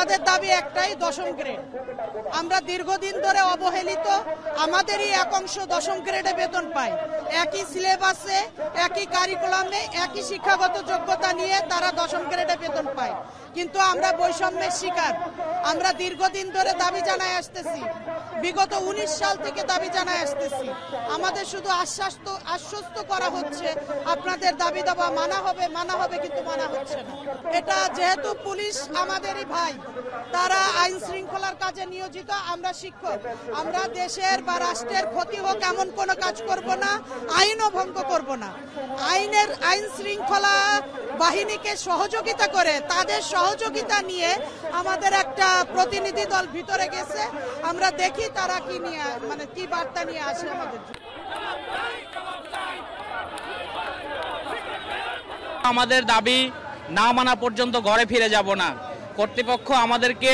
আমাদের দাবি একটাই, দশম গ্রেড। আমরা দীর্ঘদিন ধরে অবহেলিত, আমাদেরই এক অংশ দশম গ্রেডে বেতন পায়। একই সিলেবাসে, একই কারিকুলামে, একই শিক্ষাগত যোগ্যতা নিয়ে তারা দশম গ্রেডে বেতন পায়, কিন্তু আমরা বৈষম্যের শিকার। আমরা দীর্ঘদিন ধরে দাবি জানায় আসতেছি, বিগত 19 সাল থেকে দাবি জানায় আসতেছি। আমাদের শুধু আশ্বস্ত করা হচ্ছে আপনাদের দাবি দাবা মানা হবে, কিন্তু মানা হচ্ছে না। এটা যেহেতু পুলিশ আমাদেরই ভাই, তারা আইন শৃঙ্খলার কাজে নিয়োজিত, আমরা শিক্ষক, আমরা দেশের বা রাষ্ট্রের ক্ষতি হোক এমন কোনো কাজ করব না, আইনও ভঙ্গ করব না। আইন শৃঙ্খলা বাহিনীকে সহযোগিতা করে, তাদের সহযোগিতা নিয়ে আমাদের একটা প্রতিনিধি দল ভিতরে গেছে। আমরা দেখি তারা কি নিয়ে, মানে কি বার্তা নিয়ে আসে আমাদের। আমাদের দাবি না মানা পর্যন্ত ঘরে ফিরে যাব না। কর্তৃপক্ষ আমাদেরকে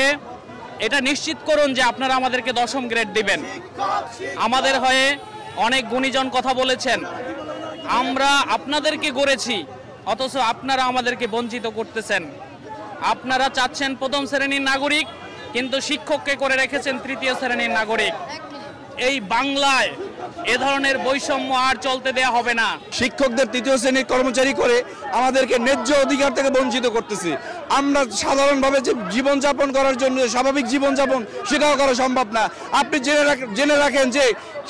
এটা নিশ্চিত করুন যে আপনারা আমাদেরকে দশম গ্রেড দিবেন। আমাদের হয়ে অনেক গুণীজন কথা বলেছেন, আমরা আপনাদেরকে গড়েছি, অথচ আপনারা আমাদেরকে বঞ্চিত করতেছেন। আপনারা চাচ্ছেন প্রথম শ্রেণীর নাগরিক, কিন্তু শিক্ষককে করে রেখেছেন তৃতীয় শ্রেণীর নাগরিক। এই বাংলায় এ ধরনের বৈষম্য আর চলতে দেয়া হবে না। শিক্ষকদের তৃতীয় শ্রেণীর কর্মচারী করে আমাদেরকে ন্যায্য অধিকার থেকে বঞ্চিত করতেছে। আমরা সাধারণভাবে যে জীবনযাপন করার জন্য স্বাভাবিক জীবনযাপন, সেটাও করা সম্ভব না। আপনি জেনে রাখেন যে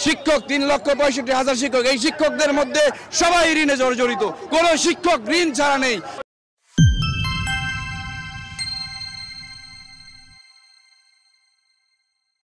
শিক্ষক 3,65,000 শিক্ষক, এই শিক্ষকদের মধ্যে সবাই ঋণে জড়িত, কোনো শিক্ষক ঋণ ছাড়া নেই।